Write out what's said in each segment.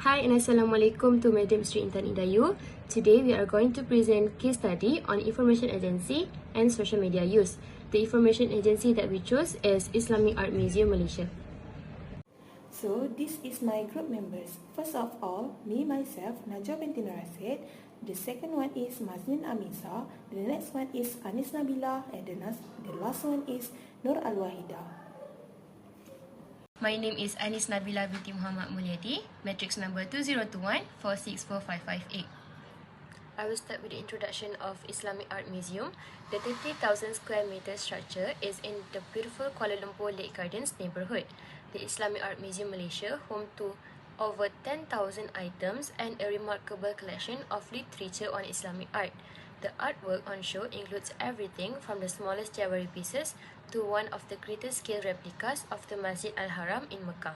Hi and Assalamualaikum to Madam Sri Intan Idayu. Today we are going to present case study on information agency and social media use. The information agency that we chose is Islamic Art Museum Malaysia. So this is my group members. First of all, me myself, Najwa binti Nur Rasid. The second one is Mazlin Amisa. The next one is Anis Nabila, and the last one is Nur Al-Wahida. My name is Anis Nabila binti Muhammad Mulyadi, matrix number 2021-464558. I will start with the introduction of Islamic Art Museum. The 30,000 square meter structure is in the beautiful Kuala Lumpur Lake Gardens neighborhood. The Islamic Art Museum Malaysia, home to over 10,000 items and a remarkable collection of literature on Islamic art. The artwork on show includes everything from the smallest jewelry pieces to one of the greatest scale replicas of the Masjid Al-Haram in Mecca.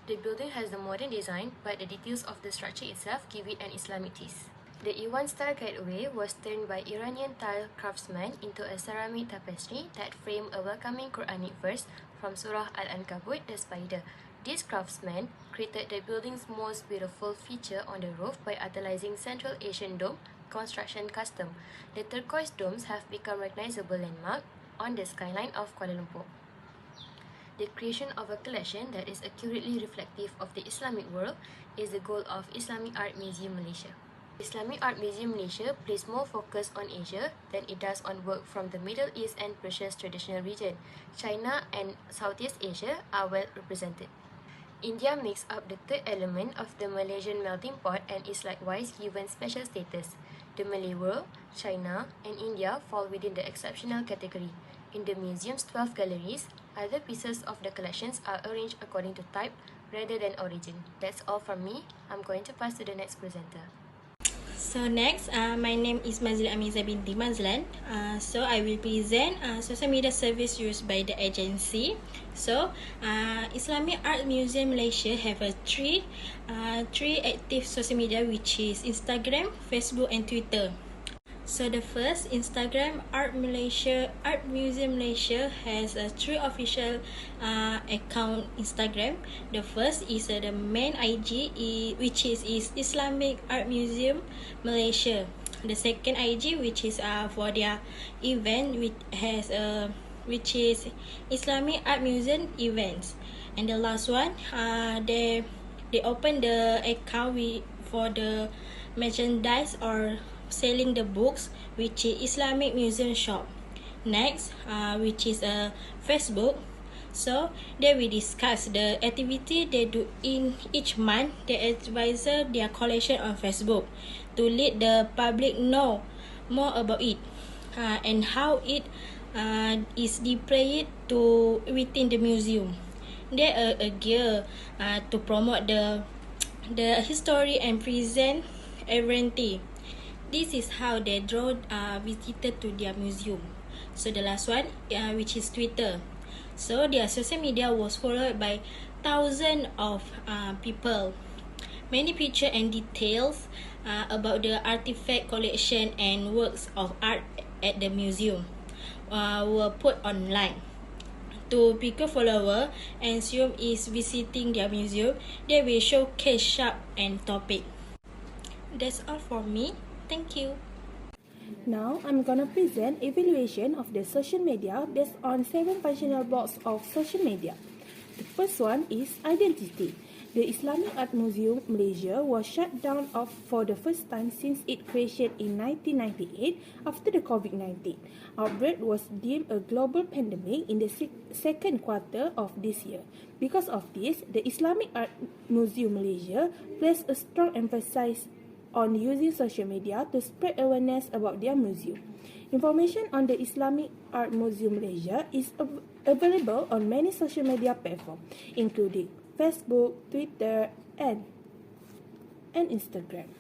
The building has the modern design, but the details of the structure itself give it an Islamic taste. The Iwan style gateway was turned by Iranian tile craftsmen into a ceramic tapestry that framed a welcoming Quranic verse from Surah Al-Ankabut, the spider. These craftsmen created the building's most beautiful feature on the roof by utilizing Central Asian dome construction custom. The turquoise domes have become recognizable landmark on the skyline of Kuala Lumpur. The creation of a collection that is accurately reflective of the Islamic world is the goal of Islamic Art Museum Malaysia. Islamic Art Museum Malaysia places more focus on Asia than it does on work from the Middle East and Persia's traditional region. China and Southeast Asia are well represented. India makes up the third element of the Malaysian melting pot and is likewise given special status. The Malay world, China, and India fall within the exceptional category. In the museum's 12 galleries, other pieces of the collections are arranged according to type rather than origin. That's all from me. I'm going to pass to the next presenter. So next, my name is Mazlin Amiza binti Mazlan. So I will present social media service used by the agency. So Islamic Art Museum Malaysia have three active social media, which is Instagram, Facebook, and Twitter. So the first, Instagram Art Museum Malaysia has three official account Instagram. The first is the main IG, which is Islamic Art Museum Malaysia. The second IG, which is for their event, which is Islamic Art Museum Events. And the last one, they open the account for the merchandise or selling the books, which is Islamic Museum Shop. Next, which is Facebook. So there we discuss the activity they do in each month. They advise their collection on Facebook to let the public know more about it and how it is displayed to within the museum. They are a gear to promote the history and present everything. This is how they draw visitors to their museum. So the last one, which is Twitter. So their social media was followed by thousands of people. Many pictures and details about the artifact collection and works of art at the museum were put online. To bigger follower and assume is visiting their museum, they will showcase sharp and topic. That's all for me. Thank you. Now, I'm gonna present evaluation of the social media based on 7 functional blocks of social media. The first one is identity. The Islamic Art Museum Malaysia was shut down for the first time since its creation in 1998 after the COVID-19 outbreak was deemed a global pandemic in the second quarter of this year. Because of this, the Islamic Art Museum Malaysia placed a strong emphasis on using social media to spread awareness about their museum. Information on the Islamic Art Museum Malaysia is available on many social media platforms, including Facebook, Twitter, and Instagram.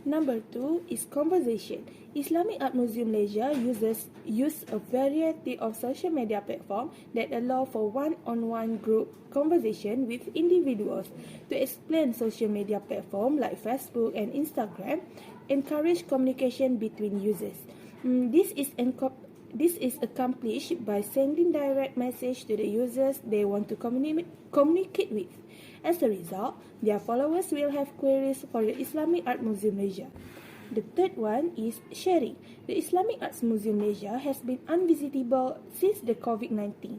Number 2 is conversation. Islamic Art Museum Malaysia use a variety of social media platforms that allow for one-on-one group conversation with individuals. To explain social media platforms like Facebook and Instagram, encourage communication between users. This is accomplished by sending direct message to the users they want to communicate with. As a result, their followers will have queries for the Islamic Art Museum Malaysia. The third one is sharing. The Islamic Arts Museum Malaysia has been unvisitable since the COVID-19.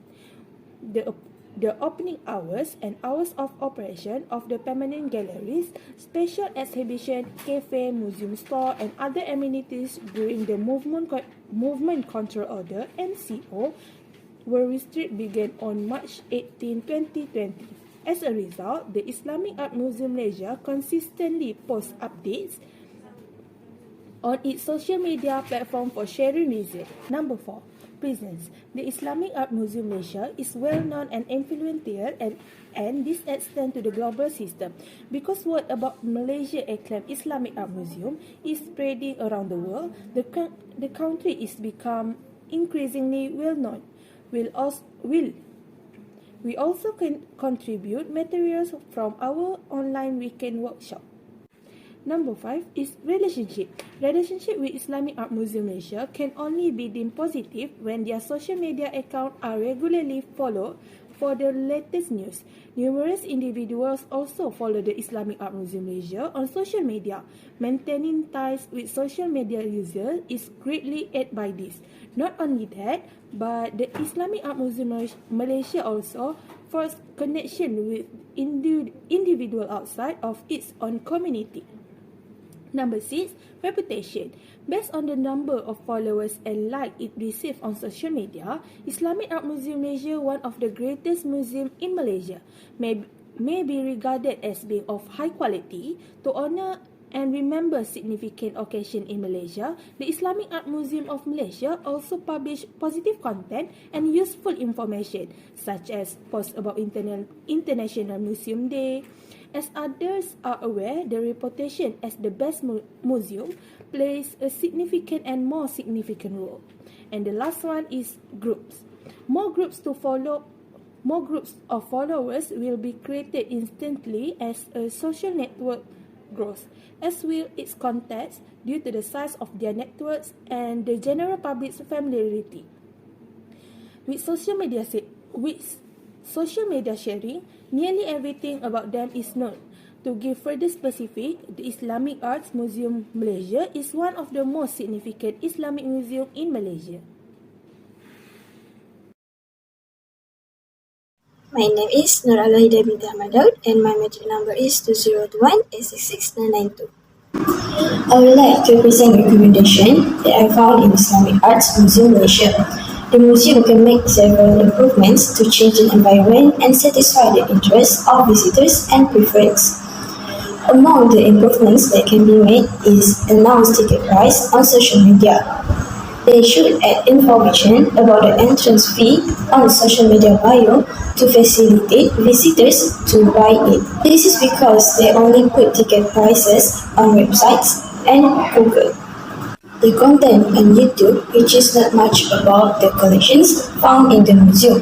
The opening hours and hours of operation of the permanent galleries, special exhibition, cafe, museum store, and other amenities during the Movement Control Order (MCO) were restricted began on March 18, 2020. As a result, the Islamic Art Museum Malaysia consistently posts updates on its social media platform for sharing reasons. Number 4. Presence. The Islamic Art Museum Malaysia is well known and influential and this extends to the global system. Because word about Malaysia acclaimed Islamic Art Museum is spreading around the world, the country is become increasingly well known. We also can contribute materials from our online weekend workshop. Number 5 is relationship. Relationship with Islamic Art Museum Malaysia can only be deemed positive when their social media accounts are regularly followed for the latest news. Numerous individuals also follow the Islamic Art Museum Malaysia on social media. Maintaining ties with social media users is greatly aided by this. Not only that, but the Islamic Art Museum Malaysia also forces connection with individuals outside of its own community. Number 6, reputation. Based on the number of followers and likes it receives on social media, Islamic Art Museum Malaysia, one of the greatest museums in Malaysia, may be regarded as being of high quality. To honor and remember significant occasion in Malaysia, the Islamic Art Museum of Malaysia also publish positive content and useful information, such as posts about International Museum Day. As others are aware, the reputation as the best museum plays a significant and more significant role. And the last one is groups. More groups of followers will be created instantly as a social network grows, as will its contacts due to the size of their networks and the general public's familiarity. With social media sharing, nearly everything about them is known. To give further specific, the Islamic Arts Museum Malaysia is one of the most significant Islamic museums in Malaysia. My name is Nuralahida binti Ahmadaud and my metric number is 201-866-992. I would like to present a recommendation that I found in Islamic Arts Museum Malaysia. The museum can make several improvements to change the environment and satisfy the interests of visitors and preference. Among the improvements that can be made is announced ticket price on social media. They should add information about the entrance fee on social media bio to facilitate visitors to buy it. This is because they only put ticket prices on websites and Google. The content on YouTube, which is not much about the collections found in the museum,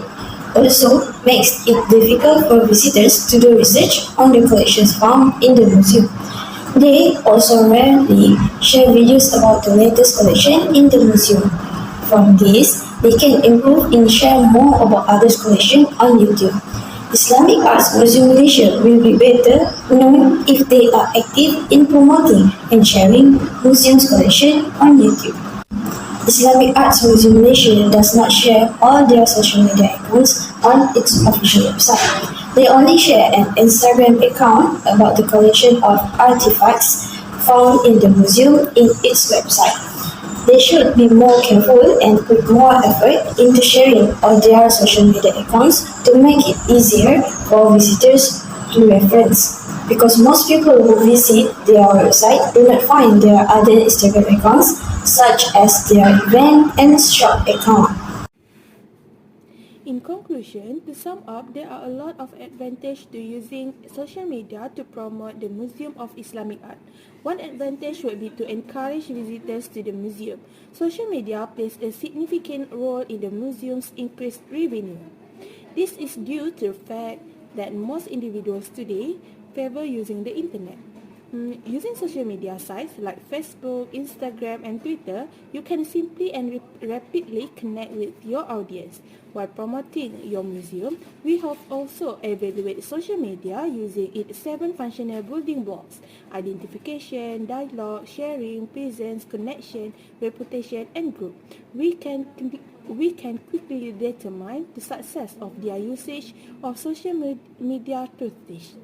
also makes it difficult for visitors to do research on the collections found in the museum. They also rarely share videos about the latest collection in the museum. From this, they can improve and share more about others' collection on YouTube. Islamic Arts Museum Malaysia will be better known if they are active in promoting and sharing museum's collection on YouTube. Islamic Arts Museum Malaysia does not share all their social media accounts on its official website. They only share an Instagram account about the collection of artifacts found in the museum in its website. They should be more careful and put more effort into sharing all their social media accounts to make it easier for visitors to reference. Because most people who visit their website do not find their other Instagram accounts, such as their event and shop account. In conclusion, to sum up, there are a lot of advantages to using social media to promote the Museum of Islamic Art. One advantage would be to encourage visitors to the museum. Social media plays a significant role in the museum's increased revenue. This is due to the fact that most individuals today favor using the internet. Using social media sites like Facebook, Instagram, and Twitter, you can simply and rapidly connect with your audience. While promoting your museum, we have also evaluated social media using its 7 functional building blocks: identification, dialogue, sharing, presence, connection, reputation, and group. We can quickly determine the success of their usage of social media through this.